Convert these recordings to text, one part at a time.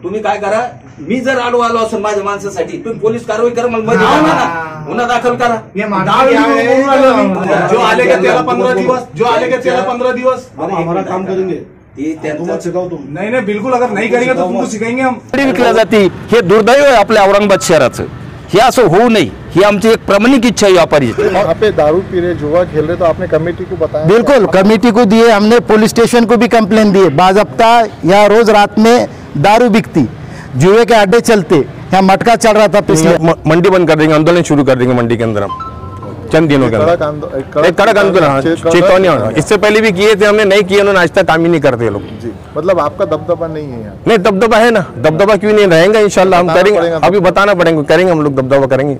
तुम्ही काय करा, मी जर आलो असेल माझ्या माणसासाठी, तुम्ही पोलीस कारवाई करा, मला मध्ये टाका ना, गुन्हा दाखल करा. जो आले का त्याला 15 दिवस, जो आले का त्याला 15 दिवस. हम हमारा काम करेंगे, सिखाओ तुम. नहीं बिल्कुल, अगर नहीं करेंगे तो तुमको सिखाएंगे हम. विकल्या जाते हे दुर्दैव आहे आपल्या औरंगाबाद शहराचं. हे असं होऊ नये ही आमची एक प्रामाणिक इच्छा है व्यापारी. वहाँ पे दारू पी रहे, जुआ खेल रहे, तो आपने कमेटी को बताया? बिल्कुल, कमेटी को दिए, हमने पुलिस स्टेशन को भी कंप्लेन दिए. बाज़ाब्ता यहाँ रोज रात में दारू बिकती, जुए के अड्डे चलते, यहाँ मटका चल रहा था. पिछले मंडी बंद कर देंगे, आंदोलन शुरू कर देंगे मंडी के अंदर हम चंद दिनों के अंदर. एक कड़क आंदोलन, चेतावनी. इससे पहले भी किए थे हमने, नहीं किए उन्होंने, आज तक काम ही नहीं करते लोग. मतलब आपका दबदबा नहीं है यहाँ? नहीं, दबदबा है ना, दबदबा क्यों नहीं रहेगा, इंशाल्लाह हम करेंगे. अभी बताना पड़ेगा, करेंगे हम लोग, दबदबा करेंगे.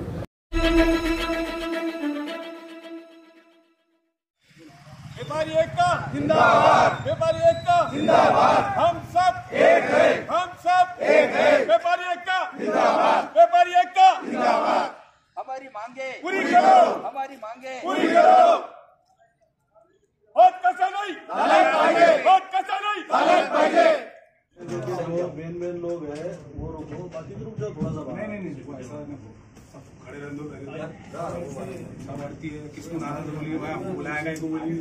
व्यापारी एकता जिंदाबाद, व्यापारी एकता जिंदाबाद, हम सब एक है, हम सब एक है. व्यापारी एकता जिंदाबाद, व्यापारी एकता जिंदाबाद. हमारी मांगे पूरी करो, हमारी मांगे पूरी करो. होत कसा नाही झालं पाहिजे, होत कसा नाही झालं पाहिजे. मेन लोग है वो रुको, बाकी रुक जाओ थोड़ा सा. नहीं खड़े रहने दो. बढ़ती है, किसको नाराज बोलिए भाई, आपको बुलाया गया को बोलिए.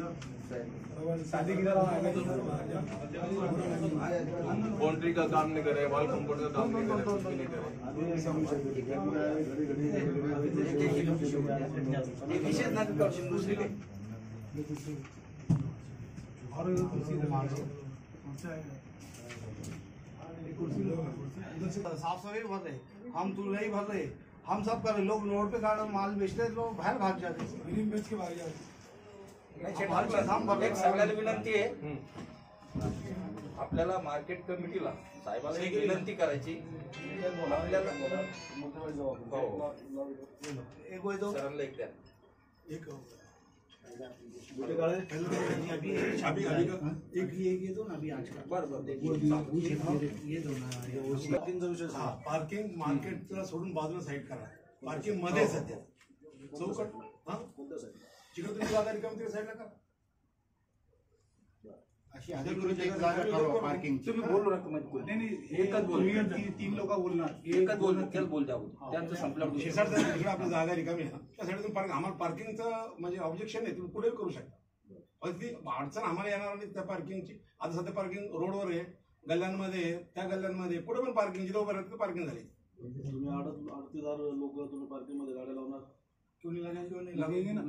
शादी की बाउंड्री का काम नहीं करे, वॉल कंपाउंड का काम नहीं करे, कुछ भी नहीं करे. विशेष ना दुसरी काही साफ सफाई भर रहे, हम तू नहीं भर रहे, हम सब कर रहे. लोग रोड पे गाड़ी माल बेचते, लोग बाहर भाग जाते, बेच के भाग जाते. एक सगळ्याला विनंती आहे, आपल्याला मार्केट कमिटीला साहेबाला एक विनंती करायची, आपल्याला सरांना एक द्या. पार्किंग मार्केटला सोडून बाजूला साईड करा, पार्किंग मध्ये सध्या चौकट जिकडे तुम्ही जागा रिकामी तिकडे साईडला करा. अशी अधिकृत जागा ठरवा पार्किंग. तुम्ही बोलू नका, नाही एकच बोल, 3 लोक बोलणार, एकच बोलणार, त्याच बोलता त्यांचं संपलं. शेजारचा जिकडे आपली जागा रिकामी आहे त्यासाठी तुम्ही आम्हाला पार्किंगचं म्हणजे ऑब्जेक्शन आहे, तुम्ही पुढे करू शकता. ती अडचण आम्हाला येणार नाही त्या पार्किंगची. आता सध्या पार्किंग रोडवर आहे, गल्ल्यांमध्ये, त्या गल्ल्यांमध्ये पुढे पण पार्किंग, जिथे उभं राहतं पार्किंग झाली. तुम्ही आडतीदार लोक तुम्ही पार्किंग मध्ये गाड्या लावणार, क्यों नहीं लगाएंगे, क्यों नहीं लगेंगे ना,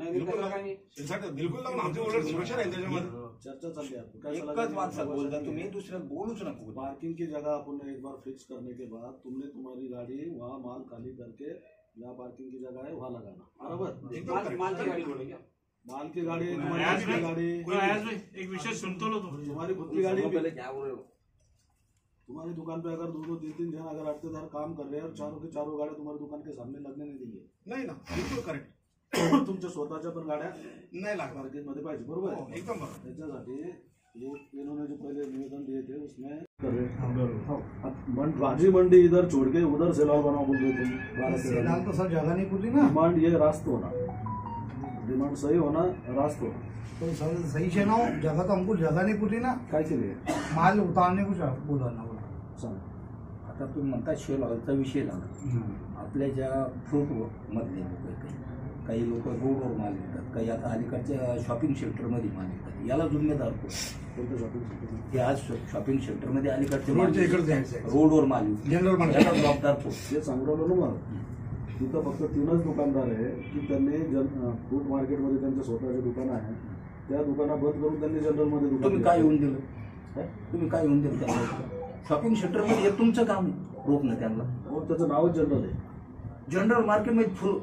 बिल्कुल लावून आमची उलट सुरक्षा राहील त्याच्यामध्ये. चर्चा चल रही है. एकच माणसात बोलता तुम्ही, दुसऱ्यात बोलूच नको. पार्किंग की जगह अपन एक बार फिक्स करने के बाद तुमने तुम्हारी गाड़ी वहाँ माल खाली करके जहाँ पार्किंग की जगह है वहाँ लगाना, बराबर. माल की गाड़ी बोले क्या, माल की गाड़ी, तुम्हारी गाड़ी, एक विषय सुनतो लो तुम्हारी खुद की गाड़ी. तुम्हारी दुकान पे अगर 2-3 जन अगर अड़तेदार काम कर रहे हैं और चारों गाड्या तुम्हारी दुकान के सामने लगने नहीं देंगे. नाही ना, बिलकुल करेक्ट. तुमच्या स्वतःच्या पण गाड्या नाही लागणार मार्केट मध्ये पाहिजे, बरोबर. एकदम बरोबर. त्याच्यासाठी इन्होंने जो पहले निवेदन दिए थे उसमें भाजी मंडी इधर छोड़ के उधर सेलाल बनाओ बोल रहे तुम. सेलाल तो सर जगह नहीं पूरी ना. डिमांड ये रास्त होना, डिमांड सही होना, रास्त होना. तो सर सही से ना जगह, तो हमको जगह नहीं पूरी ना. काय के लिए माल उतारने को बोला ना. आता तुम्ही म्हणता शेल ऑइलचा विषय झाला, आपल्या ज्या फ्रूट मधले लोक काही लोक रोडवर माल विकतात, काही आता अलीकडच्या शॉपिंग सेंटरमध्ये माल विकतात, याला जिम्मेदार कोणतं शॉपिंग सेंटर? आज शॉपिंग सेंटरमध्ये अलीकडचे रोडवर माल विकतात, याला जबाबदार कोण? ते सांगू ना मग. तिथं फक्त 3च दुकानदार आहे की त्यांनी फ्रूट मार्केटमध्ये त्यांचं स्वतःचे दुकान आहे, त्या दुकाना बंद करून त्यांनी जनरलमध्ये दुकान. तुम्ही काय येऊन दिलं, तुम्ही काय येऊन दिलं त्यांना? शॉपिंग सेंटरमध्ये तुमचं काम रोखणं त्यांना. त्याचं नावच जनरल आहे. जनरल मार्केटमध्ये फुल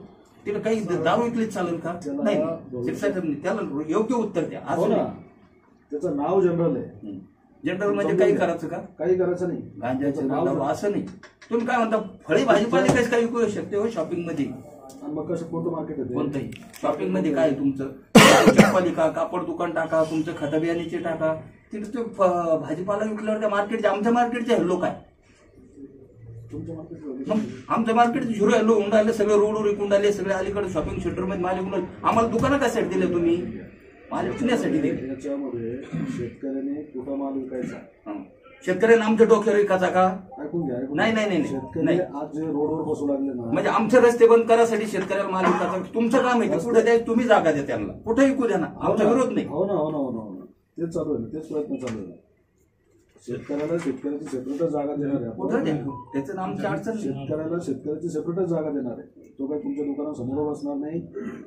तिला काही दारू विकलीच चालेल का? नाही, त्याला योग्य उत्तर द्या. त्याचं नाव जनरल आहे. जनरल म्हणजे काही करायचं का? काही करायचं नाही. गांजाचं नाव असं नाही. तुम्ही काय म्हणता, फळे भाजीपाले कसं काय विकू शकते हो शॉपिंग मध्ये? मग कसं कोणतं मार्केट आहे? कोणतंही शॉपिंग मध्ये काय तुमचं पालिका कापड दुकान टाका, तुमचं खत बियाणीचे टाका, तिथे तो भाजीपाला विकल्यावर त्या मार्केटचे, आमच्या मार्केटचे हल्लो काय? आमच्या मार्केटचे झुरो हल्लो होऊन राहिले, सगळे रोडवर विकून राहिले, सगळे अलीकडे शॉपिंग सेंटर मध्ये माल विकून. आम्हाला दुकानं कशासाठी दिले तुम्ही? माल विकण्यासाठी दिले. याच्यामध्ये शेतकऱ्याने कुठं माल विकायचा शेतकऱ्यांना आमच्या डोक्यावर एकाचा का? ऐकून घ्या नाही नाही नाही शेतकरी नाही आज जे रोडवर बसू लागले ना, म्हणजे आमचे रस्ते बंद करायसाठी शेतकऱ्याला माल विकायचा तुमचं काम आहे. कुठे द्या तुम्ही जागा द्या त्यांना, कुठे विकू द्या ना, आमचा विरोध नाही. हो ना हो ना हो ना हो ना, तेच चालू आहे ना, तेच प्रयत्न चालू आहे. शेतकऱ्याला शेतकऱ्याची सेपरेटच जागा देणार आहे कुठं द्या आपण. त्याचं आमची अडचण नाही. शेतकऱ्याला शेतकऱ्याची सेपरेटच जागा देणार आहे. तो काही तुमच्या दुकानासमोर बसणार नाही,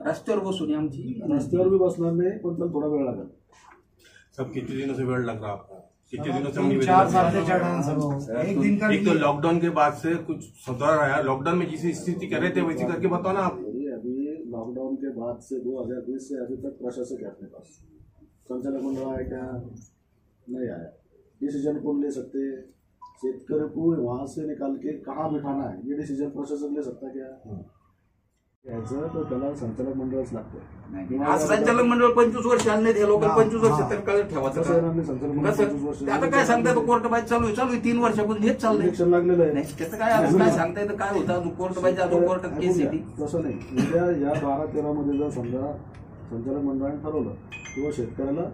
रस्त्यावर बसून आहे आमची. रस्त्यावर भी बसणार नाही, पण त्याला थोडा वेळ लागेल. सब कितने दिनों से वेट लग रहा है आपका? कितने दिनों से हम 4 साल से चढ़ रहे हैं सब, एक दिन का एक तो लॉकडाउन के बाद से कुछ सुधार आया, लॉकडाउन में जिस स्थिति कर रहे थे वैसी करके बताओ ना आप। अभी लॉकडाउन के बाद से 2020 से अभी तक प्रशासक है अपने पास, संचालक मंडल आया क्या? नहीं आया. डिसीजन कौन ले सकते? शेतकरी को वहां से निकाल के कहाँ बिठाना है ये डिसीजन प्रशासक ले सकता क्या? यायचं तर त्याला संचालक मंडळच लागतं. आज संचालक मंडळ 25 वर्ष आले नाही, लोक 25 वर्ष तर कळत ठेवायचं कसं का? आहे ना, संचालक मंडळ 25 वर्ष कसं आता काय सांगता येतं? कोर्ट बाईज चालू आहे 3 वर्षापासून हेच चाललंय. इलेक्शन लागलेलं आहे. नाही त्याचं काय अजून काय सांगता येतं? काय होतं अजून कोर्ट बाईज अजून कोर्टात केस येते. तसं नाही. उद्या या 12-13 मध्ये जर समजा संचालक मंडळाने ठरवलं किंवा शेतकऱ्याला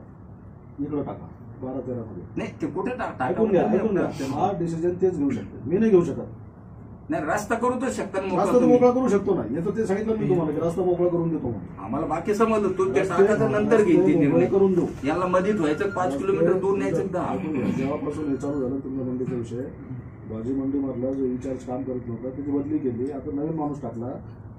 इकडं टाका 12-13 मध्ये, नाही ते कुठे ऐकून घ्या ऐकून घ्या, हा डिसिजन तेच घेऊ शकते, मी नाही घेऊ शकत. नाही रस्ता करू तर शकता रस्ता तर मोकळा करू शकतो ना, याचं ते सांगितलं मी तुम्हाला की रस्ता मोकळा करून देतो म्हणून. आम्हाला बाकी समजलं तुमच्या टाकाचं नंतर घेईल ते मोकळे निर्णय. करून देऊ. याला मधीत व्हायचं 5 किलोमीटर दूर न्यायचं 10. ऐकून घ्या, जेव्हापासून हे चालू झालं तुमच्या मंडीचा विषय, भाजी मंडी मधला जो इन्चार्ज काम करत नव्हता त्याची बदली केली, आता नवीन माणूस टाकला,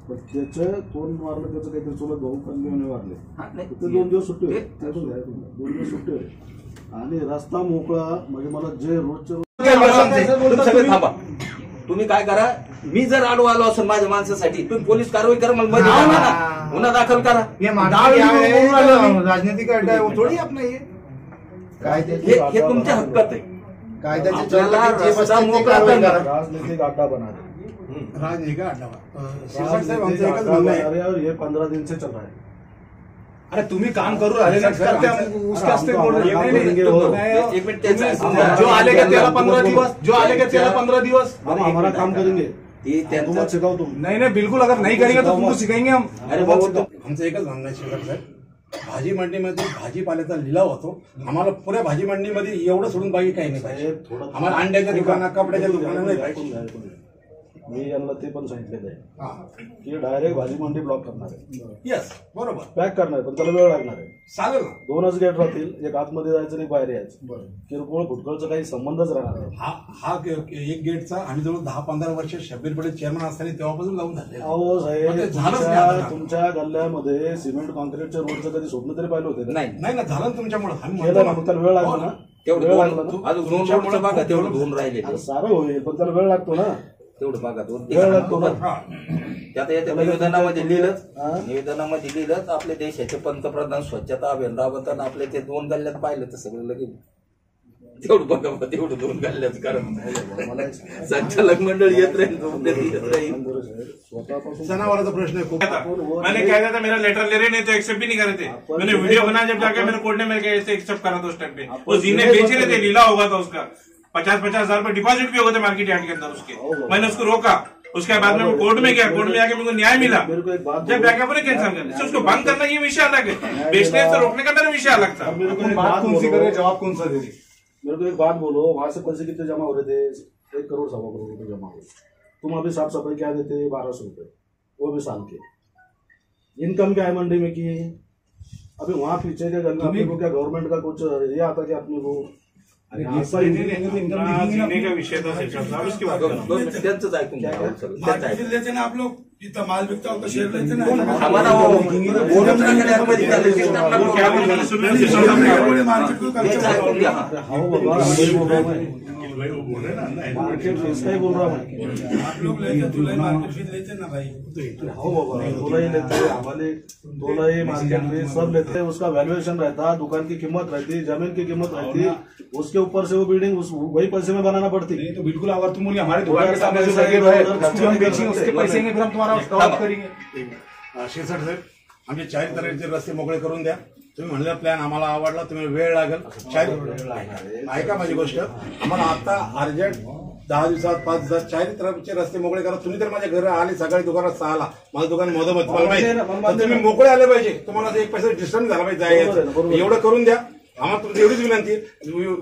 पण त्याचं तोंड मारलं, त्याचं काहीतरी चुलत भाऊ कन्याने वारले, हा, नाही. ते 2 दिवस सुट्टी होते. ऐकून घ्या 2 दिवस सुट्टी होते आणि रस्ता मोकळा म्हणजे मला जे रोजच्या सगळे थांबा. तुम्ही काय करा, मी जर आडो आलो असेल माझ्या माणसासाठी तुम्ही पोलीस कारवाई करा, मला मध्ये आणा ना, गुन्हा दाखल करा. ये राजनीतिक अड्डा है वो थोड़ी अपना ये हे तुमच्या हक्कात आहे. आपल्याला रस्ता मोकळा कारवाई करा. राजनीतिक अड्डा बना दे. राजनीतिक अड्डा राजनीतिक अड्डा बना रहे और ये 15 दिन से चल रहा है. अरे तुम्ही काम करू राहिले ना, करते हम उसके वास्ते बोल रहे हैं. एक मिनिट त्याचं ऐकून घ्या. जो आले का त्याला 15 दिवस, जो आले का त्याला 15 दिवस. हम हमारा काम करेंगे, ते तुम त्यांचं सिखाओ तुम. नहीं नहीं बिल्कुल, अगर नहीं करेंगे तो तुमको सिखाएंगे हम. अरे बाबा आमचं एकच म्हणणं आहे शेखर साहेब, भाजी मंडीमध्ये भाजीपाल्याचा लिलाव होतो, आम्हाला पुऱ्या भाजी मंडीमध्ये एवढं सोडून बाकी काही नाही पाहिजे. आम्हाला अंड्याच्या दुकानात, कपड्याच्या दुकानात नाही पाहिजे. ऐकून घ्या, ऐकून घ्या. मी यांना ते पण सांगितलेलं आहे की डायरेक्ट भाजी मंडी ब्लॉक करणार आहे, येस बरोबर पॅक करणार आहे, पण त्याला वेळ लागणार आहे. चालेल ना. 2च गेट राहतील, एक आतमध्ये जायचं आणि एक बाहेर यायचं. किरकोळ फुटकळचा काही संबंधच राहणार नाही. हा एक गेटचा आम्ही जवळ 10-15 वर्ष शब्बीर पटेल चेअरमन असताना तेव्हापासून लावून झाले. अहो साहेब, पण ते झालंच नाही आता. तुमच्या गल्ल्यामध्ये सिमेंट कॉन्क्रीटच्या रोडचं कधी स्वप्न तरी पाहिलं होते का? नाही नाही ना, झालं ना तुमच्यामुळे. आम्ही केलं ना, मग त्याला वेळ लागला ना. तेवढं वेळ दोन- लागला ना. अजून 2 रोडचं बघा, तेवढं 2 राहिले आता सारं होईल, पण त्याला वेळ लागतो ना. तेवढं बघा 2. वेळ लागतो ना. त्यात येत्या निवेदनामध्ये लिहिलंच आपल्या देशाचे पंतप्रधान स्वच्छता अभियान राबवताना आपल्या ते 2 गल्ल्यात पाहिलं तर सगळं लगेच तेवढं बघा, तेवढं 2 गल्ल्यात कारण संचालक मंडळ येत राहील. स्वतःपासून जनावरांचा प्रश्न आहे खूप. मैंने कह दिया था मेरा लेटर ले रहे नहीं तो एक्सेप्ट भी नहीं कर रहे थे. मैंने वीडियो बनाया जब जाकर मेरे कोर्ट ने मेरे कैसे एक्सेप्ट करा था उस टाइम पे. वो जीने बेच रहे थे, लीला होगा था उसका 50-50 हजार रुपए डिपॉजिट भी हो गए थे मार्केट यार्ड के अंदर उसके. मैंने उसको रोका, उसके बाद में वो कोर्ट में गया, कोर्ट में जाके मेरे को न्याय मिला. जब बैकअप कैंसिल करने से उसको भंग करना ये विषय अलग है, बेचने से रोकने का मेरा विषय अलग था. बात कौन सी करे, जवाब कौन सा दे दी? मेरे को एक बात बोलो, वहां से पैसे कितने जमा हो रहे थे? 1 करोड़ 1.25 करोड़ रुपए जमा हुए. तुम अभी साफ सफाई क्या देते? 1200 रुपए, वो भी साल के. इनकम क्या है मंडी में की? अभी वहां पीछे के गंगा अपने को क्या गवर्नमेंट का कुछ ये आता क्या अपने को? जीने का विषय था साहब, उसकी बात करो. त्यांचंच ऐकून घ्या. मार्केट लेते ना आप लोग, जितना माल बिकता होगा शेयर लेते ना. आम्हाला बोनस टाकण्यामध्ये त्याला सिस्टमला वो क्या बोल रहे हैं, सुन रहे हैं. मार्केट को तेच ऐकून घ्या. हाँ बाबा, वही बोल रहा हूँ मैं. मार्केट फीस का ही बोल रहा हूँ मैं. आप लोग लेते तो मार्केट फीस लेते ना भाई. हाँ बाबा, तोलाई लेते हैं, हमारे तोलाई मार्केट फीस सब लेते हैं. उसका वैल्यूएशन रहता, दुकान की कीमत रहती, जमीन की कीमत रहती, उसके ऊपर से वो बिल्डिंग वही पैसे में बनाना पड़ती. नहीं तो बिल्कुल, अगर तुम बोलिए हमारे दुकान के सामने जो जगह है उसको हम बेचेंगे, उसके पैसे फिर हम तुम्हारा स्टॉक करेंगे. शिरसाट साहेब, आमचे 4 तऱ्हेचे रस्ते मोकळे करून द्या. तुम्ही म्हणलेला प्लॅन आम्हाला आवडला, तुम्ही वेळ लागेल. 4 ऐका माझी गोष्ट, आम्हाला आता अर्जंट 10 दिवसात 5 दिवसात 4 तऱ्हेचे रस्ते मोकळे करा. तुम्ही तर माझ्या घरी आले सकाळी दुकानात 6ला, माझं दुकान मधोमध तुम्हाला माहिती, तुम्ही मोकळे आले पाहिजे. तुम्हाला एक पैसा डिस्टर्ब झाला पाहिजे जायचं, एवढं करून द्या. आम्हाला तुमची एवढीच विनंती आहे,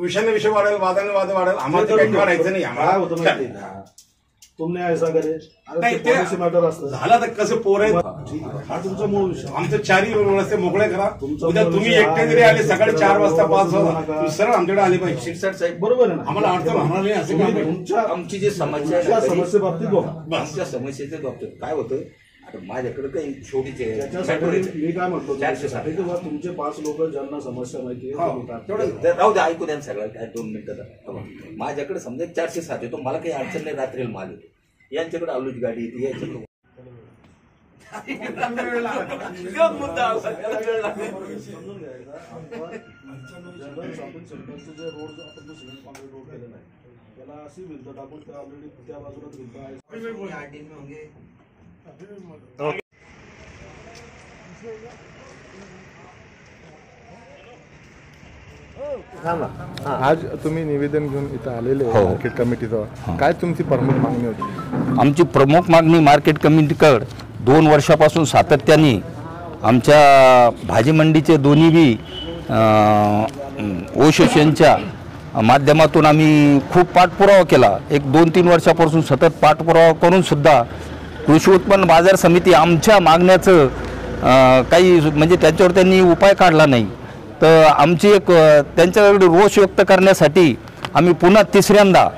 विषयाने विषय वाढेल, वादाने वाद वाढेल, आम्हाला काही वाढायचं नाही. काय होतं माहिती आहे का, तुमने ऐसा करे नाही, ते पॉलिसी मॅटर असतं. झालं तर कसं पोर आहेत, हा तुमचा मूळ विषय. आमचे चारही रस्ते मोकळे करा. तुमचा उद्या मूळ तुम्ही विषय एकटे हा जरी आले आहे. सकाळी 4 वाजता 5 वाजता नका. तुम्ही सरळ आमच्याकडे आले पाहिजे. शिरसाट साहेब, बरोबर आहे ना. आम्हाला अडचण होणार नाही असं काम आहे. तुमच्या आमची जी समस्या तुमच्या आहे समस्ये बाबतीत बघा. आमच्या समस्येच्या बाबतीत काय होतं, आता माझ्याकडे काही छोटीचे त्याच्यासाठी मी काय म्हणतो, 460. तुमचे 5 लोक ज्यांना समस्या माहिती आहे तुम्ही टाका. तेवढं राहू द्या, ऐकू द्या ना सगळं काय 2 मिनिटं. माझ्याकडे समजा 407 येतो, मला काही अडचण नाही, रात्रीला माल येतो. यांच्याकडे आलूची गाडी येते, यांच्याकडे समजून घ्यायचा. जनरल शॉपिंग सेंटरचे जे रोड आपण जो सिमेंट कॉन्क्रीट रोड केलेला आहे त्याला अशी भिंत टाकून त्या ऑलरेडी त्या बाजूला भिंत आहे. आज तुम्ही निवेदन घेऊन इथं आलेले हो. मार्केट कमिटीचं, काय तुमची प्रमुख मागणी होती? आमची प्रमुख मागणी मार्केट कमिटीकडे 2 वर्षापासून सातत्याने आमच्या भाजी मंडीचे दोन्ही बी ओशोशनच्या माध्यमातून आम्ही खूप पाठपुरावा केला. 1-2-3 वर्षापासून सतत पाठपुरावा करून सुद्धा कृषी उत्पन्न बाजार समिती आमच्या मागण्याचं काही म्हणजे त्याच्यावर त्यांनी उपाय काढला नाही. तर आमची एक त्यांच्याकडे रोष व्यक्त करण्यासाठी आम्ही पुन्हा 3ऱ्यांदा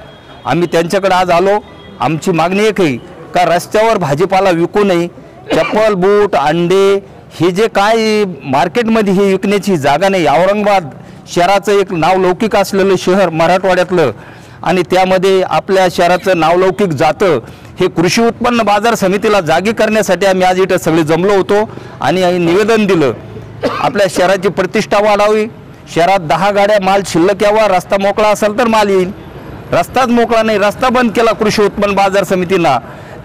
आम्ही त्यांच्याकडे आज आलो. आमची मागणी एक आहे का रस्त्यावर भाजीपाला विकू नये. चप्पल, बूट, अंडे हे जे काय मार्केटमध्ये हे विकण्याची जागा नाही. औरंगाबाद शहराचं एक नावलौकिक असलेलं शहर मराठवाड्यातलं आणि त्यामध्ये आपल्या शहराचं नावलौकिक जातं. हे कृषी उत्पन्न बाजार समितीला जागी करण्यासाठी आम्ही आज इथं सगळे जमलो होतो आणि निवेदन दिलं. आपल्या शहराची प्रतिष्ठा वाढावी, शहरात 10 गाड्या माल शिल्लक यावा, रस्ता मोकळा असेल तर माल येईल. रस्ताच मोकळा नाही, रस्ता बंद केला कृषी उत्पन्न बाजार समितीनं.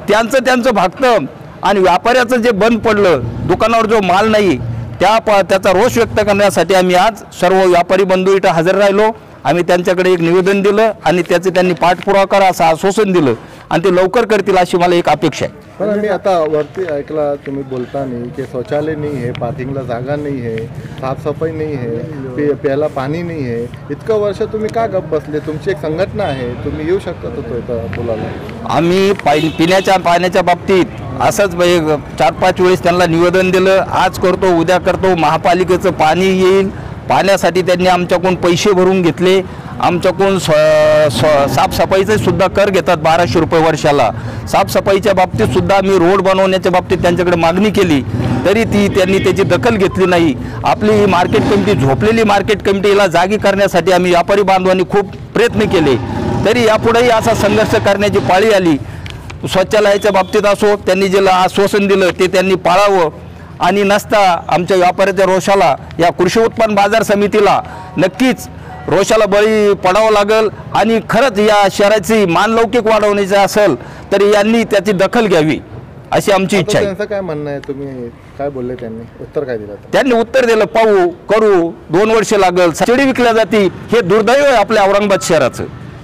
त्यांचं भागतं आणि व्यापाऱ्याचं जे बंद पडलं, दुकानावर जो माल नाही त्याचा रोष व्यक्त करण्यासाठी आम्ही आज सर्व व्यापारी बंधू इथं हजर राहिलो. आम्ही त्यांच्याकडे एक निवेदन दिलं आणि त्याचं त्यांनी पाठपुरावा करा असं आश्वासन दिलं आणि ते लवकर करतील अशी मला एक अपेक्षा आहे. पण मी आता वरती ऐकला तुम्ही बोलताना की शौचालय नाही आहे, पार्किंगला जागा नाही आहे, साफसफाई नाही आहे, प्यायला पाणी नाही आहे. इतकं वर्ष तुम्ही का गप्प बसले? तुमची एक संघटना आहे, तुम्ही येऊ शकता तो इथं बोलायला. आम्ही पिण्याच्या पाण्याच्या बाबतीत असंच 4-5 वेळेस त्यांना निवेदन दिलं. आज करतो, उद्या करतो. महापालिकेचं पाणी येईल, पाण्यासाठी त्यांनी आमच्याकडून पैसे भरून घेतले. आमच्याकडून साफसफाईचे सुद्धा कर घेतात 1200 रुपये वर्षाला. साफसफाईच्या बाबतीत सुद्धा आम्ही रोड बनवण्याच्या बाबतीत त्यांच्याकडे मागणी केली तरी त्यांनी त्याची दखल घेतली नाही. आपली ही मार्केट कमिटी झोपलेली मार्केट कमिटीला जागी करण्यासाठी आम्ही व्यापारी बांधवांनी खूप प्रयत्न केले तरी यापुढेही असा संघर्ष करण्याची पाळी आली. शौचालयाच्या बाबतीत असो, त्यांनी जे आश्वासन दिलं ते त्यांनी पाळावं आणि नसता आमच्या व्यापाऱ्याच्या रोषाला या कृषी उत्पन्न बाजार समितीला नक्कीच रोषाला बळी पडावं लागेल आणि खरंच या शहराची मानलौकिक वाढवण्याची असेल तरी यांनी त्याची दखल घ्यावी अशी आमची इच्छा आहे. त्यांचं काय म्हणणं आहे? तुम्ही काय बोलले? त्यांनी उत्तर काय दिलं? त्यांनी उत्तर दिलं, पाहू करू, 2 वर्ष लागेल, शेळी विकल्या जाती. हे दुर्दैव आहे आपल्या औरंगाबाद शहराचं.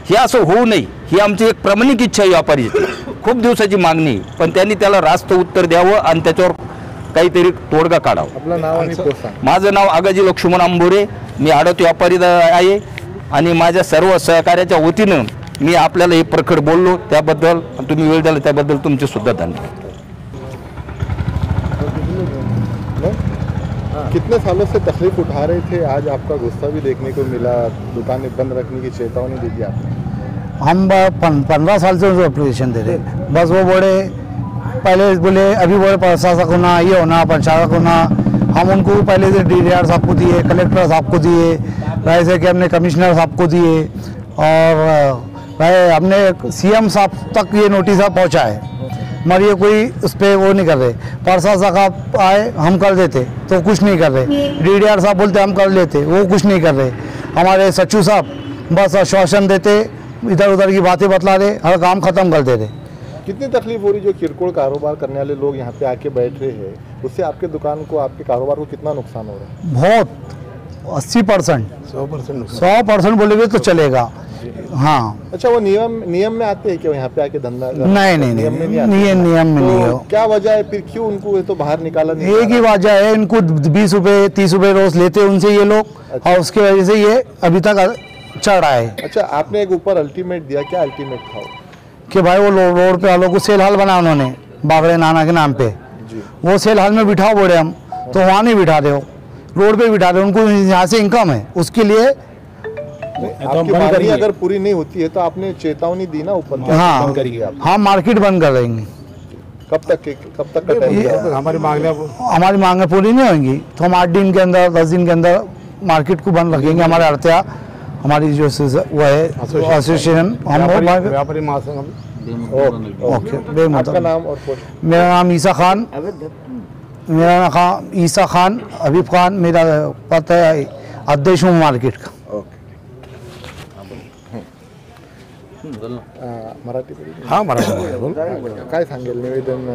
हे असं होऊ नये ही आमची एक प्रामाणिक इच्छा आहे व्यापारीची. खूप दिवसाची मागणी, पण त्यांनी त्याला रास्त उत्तर द्यावं आणि त्याच्यावर काहीतरी तोडगा काढावा. आपलं नाव आणि पोस्ट सांगा. माझं नाव आगाजी लक्ष्मण आंबोरे, मी आडत व्यापारी आहे आणि माझ्या सर्व सहकार्याच्या वतीनं मी आपल्याला हे प्रखर बोललो त्याबद्दल तुम्ही वेळ दिला त्याबद्दल तुमचे सुद्धा धन्यवाद. कितने सालों से तकलीफ उठा रहे थे, आज आपका गुस्सा भी देखने को मिला, दुकानें बंद रखने की चेतावनी दी थी आपने. हम 15 साल से उनको एप्लीकेशन दे रहे, बस वो बोले पहले बोले अभी बोले प्रशासक होना, ये होना, पंचायत होना. हम उनको पहले से DDR साहब को दिए, कलेक्टर साहब को दिए, वैसे कि हमने कमिश्नर साहब को दिए और हमने CM साहब तक ये नोटिस पहुँचा है मगर ये कोई उस पर वो नहीं कर रहे. प्रशासक आप आए हम कर देते तो कुछ नहीं कर रहे. DDR साहब बोलते हम कर लेते, वो कुछ नहीं कर रहे. हमारे सचिव साहब बस आश्वासन देते, इधर उधर की बातें बतला रहे, हर काम खत्म कर देते. कितनी तकलीफ हो रही जो किरकोळ कारोबार करने वाले लोग यहाँ पे आके बैठ रहे हैं, उससे आपके दुकान को, आपके कारोबार को कितना नुकसान हो रहा है? बहुत 80%, 100% बोलेंगे तो चलेगा। हाँ। अच्छा, वो नियम में आते हैं क्या यहाँ पे आके धंधा? नहीं, नियम में नहीं आते। नियम में नहीं हो। क्या वजह है फिर, क्यों उनको ये तो बाहर निकाला नहीं? एक ही वजह है, इनको 20 रुपए 30 रुपए रोज लेते हैं उनसे ये लोग। अच्छा। और उसकी वजह से ये अभी तक चढ़ रहा है। अच्छा, आपने एक ऊपर अल्टीमेट दिया, क्या अल्टीमेट था वो? कि भाई वो रोड पे वालों को सेल हाल बना उन्होंने बाबरे नाना के नाम पे, वो सेल हाल में बिठाओ बोले हम, तो वहाँ नहीं बिठा दो, रोड पे बिठा दो, उनको यहाँ से इनकम है उसके लिए। आपकी मांग अगर पूरी नहीं होती है तो आपने चेतावनी दी ना ऊपर? हाँ, हाँ मार्केट बंद कर देंगे। कब तक का टाइम दिया? हमारी मांगे पूरी नहीं होंगी तो हम 8 दिन के अंदर 10 दिन के अंदर मार्केट को बंद रखेंगे। हमारे अड़तिया हमारी जो वो है एसोसिएशन, हम व्यापारी महासंघ। ओके, आपका नाम और पोस्ट? मेरा नाम ईसा खान, ईसा खान हबीब खान, मेरा पता है अध्यक्ष हूँ मार्केट का। मराठी? हाँ, मराठी. काय सांगेल निवेदन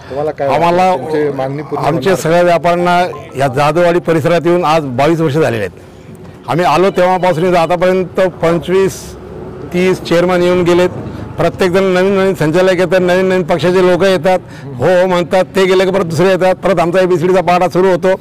तुम्हाला? काय आम्हाला मागणी पूर्ण? आमच्या सगळ्या व्यापाऱ्यांना या जाधववाडी परिसरात येऊन आज 22 वर्ष झालेले आहेत. आम्ही आलो तेव्हापासून आतापर्यंत 25-30 चेअरमन येऊन गेलेत. प्रत्येकजण नवीन संचालक येतात, नवीन पक्षाचे लोक येतात, हो म्हणतात, ते गेले की परत दुसरे येतात, परत आमचा ABCDचा पाडा सुरू होतो.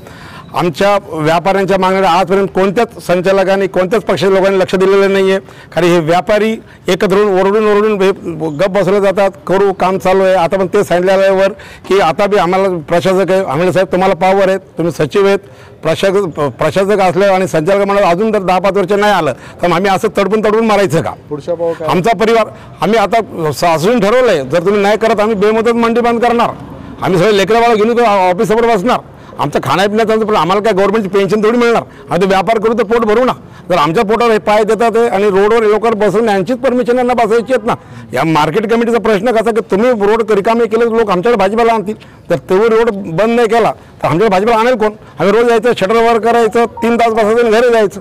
आमच्या व्यापाऱ्यांच्या मागण्या आजपर्यंत कोणत्याच संचालकांनी कोणत्याच पक्षाच्या लोकांनी लक्ष दिलेलं नाही आहे. कारण हे व्यापारी एकत्र ओरडून गप्प बसले जातात, करू काम चालू आहे. आता पण ते सांगितल्यावर की आता बी आम्हाला प्रशासक आहे, आम्हाला साहेब तुम्हाला पावर आहेत, तुम्ही सचिव आहेत, प्रशासक असल्यावर आणि संचालक म्हणून अजून जर 10-5 वर्ष नाही आलं तर आम्ही असं तडपून मारायचं का? पुढच्या पाव काय? आमचा परिवार आम्ही आता सासून ठरवलंय, जर तुम्ही नाही करत आम्ही बेमुदत मंडी बंद करणार. आम्ही सगळे लेकरवाळा घेऊन तो ऑफिससमोर बसणार. आमचं खाण्यापिण्याचं पण आम्हाला काय गव्हर्नमेंटची पेन्शन थोडी मिळणार. आम्ही व्यापार करू तर पोट भरू ना. जर आमच्या पोटावर हे पाय देतात आणि रोडवर लोकांवर बसून यांचीच परमिशन यांना बसायची आहेत ना. या मार्केट कमिटीचा प्रश्न कसा की तुम्ही रोड रिकामे केले लोक आमच्याकडे भाजीपाला आणतील. तर तेव्हा रोड बंद नाही केला तर आमच्याकडे भाजीपाला आणेल कोण? आम्ही रोज यायचं, शटरवर करायचं, 3 तास बसायचं आणि घरी जायचं.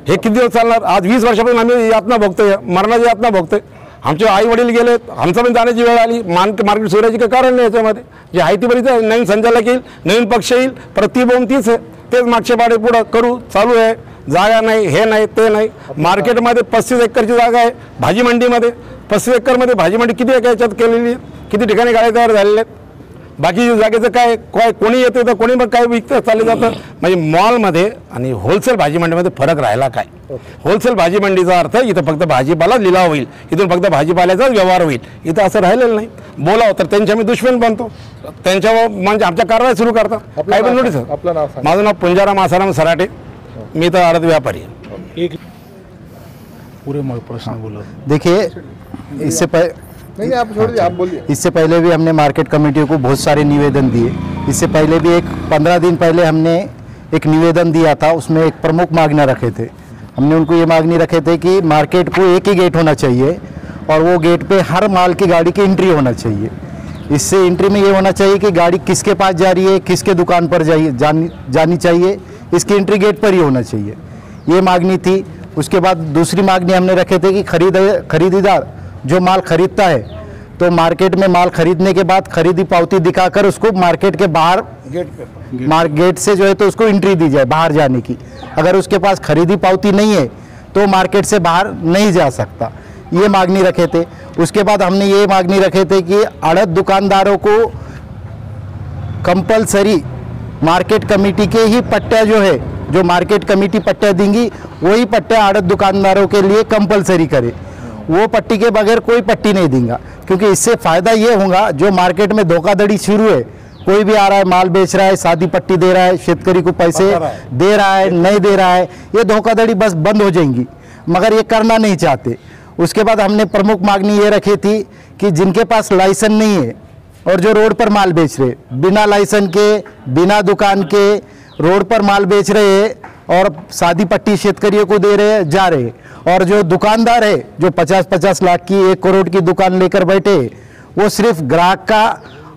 हे किती दिवस चालणार? आज 20 वर्षापासून आम्ही यातना भोगतोय, मरणाची यातना भोगतोय. आमचे आई वडील गेलेत, आमचं पण जाण्याची वेळ आली. मार्केट सोडायची काही कारण नाही याच्यामध्ये. जे आहे ती बरीच नवीन संचालक येईल, नवीन पक्ष येईल, प्रति बोम तीच आहे. तेच मागचे पाडे पुढं करू चालू आहे. जागा नाही, हे नाही, ते नाही. मार्केटमध्ये 35 एकरची जागा आहे. भाजी मंडीमध्ये 35 एकरमध्ये भाजी मंडी किती एका याच्यात केलेली, किती ठिकाणी गाड्या तयार झालेल्या आहेत. बाकी जागेचं काय कोणी येतं तर कोणी मग काय विकतं चाललं जातं. म्हणजे मॉलमध्ये आणि होलसेल भाजी मंडीमध्ये फरक राहिला काय? होलसेल भाजी मंडीचा अर्थ इथं फक्त भाजीपाला लिलाव होईल, इथून फक्त भाजीपाल्याचाच व्यवहार होईल. इथं असं राहिलेलं नाही. बोलावं तर त्यांच्या मी दुश्मन बनतो, त्यांच्यावर म्हणजे आमच्या कारवाई सुरू करतात. काय पण नोटीस. आपलं नाव सांगा. माझं नाव पुंजाराम आसाराम सराटे, मी तर आडत व्यापारी आहे. पूरे प्रश्न बोलो. देखिए, इससे नहीं आप छोड़िए, आप बोलिए। इससे पहले भी हमने मार्केट कमेटी को बहुत सारे निवेदन दिए। इससे पहले भी 15 दिन पहले हमने एक निवेदन दिया था, उसमें एक प्रमुख मांगना रखे थे। हमने उनको ये मांगनी रखे थे कि मार्केट को एक ही गेट होना चाहिए और वो गेट पे हर माल की गाड़ी की एंट्री होना चाहिए। इससे एंट्री में ये होना चाहिए कि गाड़ी किसके पास जा रही है, किसके दुकान पर जानी चाहिए, इसकी एंट्री गेट पर ही होना चाहिए। ये मांगनी थी। उसके बाद दूसरी मांगनी हमने रखे थे कि खरीदार जो माल खरीदता है तो मार्केट में माल खरीदने के बाद खरीदी पावती दिखाकर उसको मार्केट के बाहर गेट से जो है तो उसको एंट्री दी जाए बाहर जाने की। अगर उसके पास खरीदी पावती नहीं है तो मार्केट से बाहर नहीं जा सकता। ये मांगनी रखे थे। उसके बाद हमने ये मांगनी रखे थे कि आड़त दुकानदारों को कंपलसरी मार्केट कमेटी के ही पट्टा जो है, जो मार्केट कमेटी पट्टा देंगी वही पट्टा आड़त दुकानदारों के लिए कंपलसरी करे। वो पट्टी के बगैर कोई पट्टी नहीं देंगे, क्योंकि इससे फ़ायदा ये होगा जो मार्केट में धोखाधड़ी शुरू है, कोई भी आ रहा है माल बेच रहा है, सादी पट्टी दे रहा है, शेतकरी को पैसे दे रहा है, नहीं दे रहा है, ये धोखाधड़ी बस बंद हो जाएंगी, मगर ये करना नहीं चाहते। उसके बाद हमने प्रमुख मांगनी ये रखी थी कि जिनके पास लाइसेंस नहीं है और जो रोड पर माल बेच रहे, बिना लाइसेंस के, बिना दुकान के रोड पर माल बेच रहे हैं और सादी पट्टी शेतकरियों को दे रहे हैं, जा रहे, और जो दुकानदार है जो 50-50 लाख की 1 करोड़ की दुकान लेकर बैठे, वो सिर्फ ग्राहक का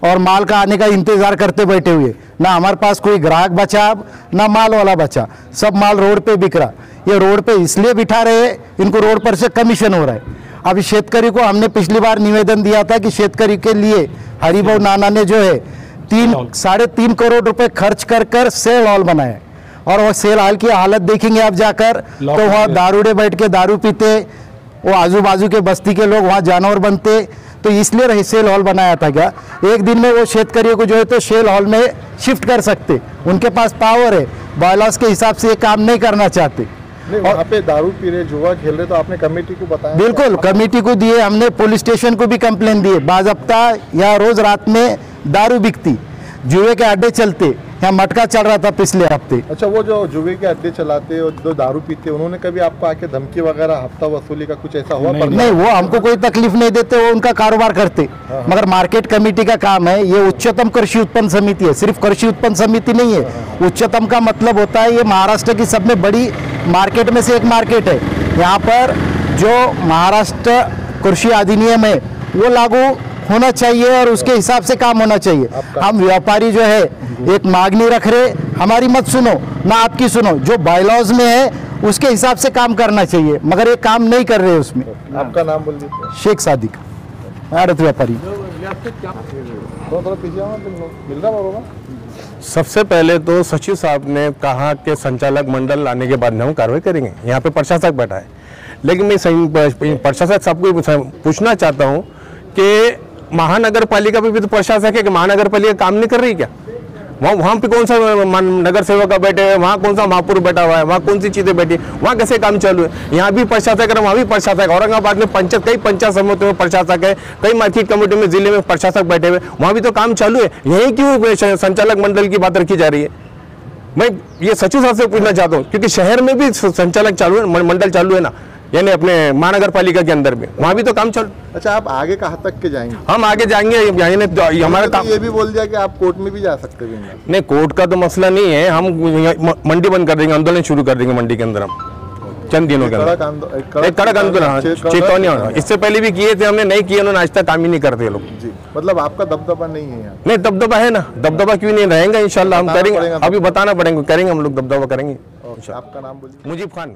और माल का आने का इंतज़ार करते बैठे हुए। ना हमारे पास कोई ग्राहक बचा, ना माल वाला बचा, सब माल रोड पे बिक रहा। ये रोड पे इसलिए बिठा रहे हैं, इनको रोड पर से कमीशन हो रहा है। अभी शेतकरी को हमने पिछली बार निवेदन दिया था कि शेतकरी के लिए हरिभाऊ नाना ने जो है 3-3.5 करोड़ रुपए खर्च कर सेल हॉल बनाए और वो सेल हॉल की हालत देखेंगे आप जाकर, तो वहाँ दारूडे बैठ के दारू पीते, वो आजू बाजू के बस्ती के लोग वहाँ जानवर बनते। तो इसलिए सेल हॉल बनाया था क्या, एक दिन में वो शेतकरियों को जो है तो सेल हॉल में शिफ्ट कर सकते, उनके पास पावर है, बायलॉज के हिसाब से ये काम नहीं करना चाहते। नहीं, वहाँ पे दारू पी रहे, जुआ खेल रहे, तो आपने कमेटी को बताया? बिल्कुल, कमेटी को दिए, हमने पुलिस स्टेशन को भी कंप्लेन दिए। बाज़ाब्ता यहाँ रोज रात में दारू बिकती, जुए के अड्डे चलते, यहाँ मटका चल रहा था पिछले हफ्ते। अच्छा, वो जो जुए के अड्डे चलाते और जो दारू पीते, उन्होंने कभी आपको आके धमकी वगैरह, हफ्ता वसूली का कुछ ऐसा हुआ? नहीं, वो हमको कोई तकलीफ नहीं देते, वो उनका कारोबार करते। मगर मार्केट कमेटी का काम है, ये उच्चतम कृषि उत्पन्न समिति है, सिर्फ कृषि उत्पन्न समिति नहीं है। उच्चतम का मतलब होता है ये महाराष्ट्र की सब में बड़ी मार्केट में से एक मार्केट है। यहाँ पर जो महाराष्ट्र कृषि अधिनियम है वो लागू होना चाहिए और उसके हिसाब से काम होना चाहिए। हम व्यापारी जो है एक मांगनी रख रहे, हमारी मत सुनो ना आपकी सुनो, जो बायलॉज में है उसके हिसाब से काम करना चाहिए, मगर ये काम नहीं कर रहे उसमें। आपका नाम बोल दीजिए। शेख सादिक, आड़त व्यापारी। सबसे पहले तो सचिव साहब ने कहा कि संचालक मंडल लाने के बाद हम कार्रवाई करेंगे। यहाँ पे प्रशासक बैठा है, लेकिन मैं प्रशासक साहब को पूछना चाहता हूँ कि महानगर पालिका पे भी तो प्रशासक है कि महानगर पालिका काम नहीं कर रही क्या? वहाँ पे कौन सा नगर सेवक बैठे हुए, वहाँ कौन सा महापौर बैठा हुआ है, वहाँ कौन सी चीजें बैठी, वहाँ कैसे काम चालू है? यहाँ भी प्रशासक है, वहाँ भी प्रशासक। औरंगाबाद में पंचायत, कई पंचायत समिति में प्रशासक है, कई मार्केट कमेटी में जिले में प्रशासक बैठे हुए, वहाँ भी तो काम चालू है। यही क्यों संचालक मंडल की बात रखी जा रही है? मैं ये सचिव साहब से पूछना चाहता हूँ, क्योंकि शहर में भी संचालक चालू है, मंडल चालू है ना, यानी अपने महानगर पालिका के अंदर में, वहाँ भी तो काम चल। अच्छा, आप आगे कहाँ तक के जाएंगे? हम आगे जाएंगे, हमारा काम ये भी बोल दिया कि आप कोर्ट में भी जा सकते हैं। नहीं, कोर्ट का तो मसला नहीं है, हम मंडी बंद कर देंगे, आंदोलन शुरू कर देंगे मंडी के अंदर हम चंद दिनों के अंदर। एक कड़क आंदोलन, चेतावनी होना। इससे पहले भी किए थे हमने, नहीं किए उन्होंने, आज तक काम ही नहीं करते लोग। जी, मतलब आपका दबदबा नहीं है यहाँ? नहीं, दबदबा है ना, दबदबा क्यों नहीं रहेगा, इंशाल्लाह हम करेंगे, अभी बताना पड़ेगा, करेंगे हम लोग, दबदबा करेंगे। आपका नाम बोलिए। मुजीब खान।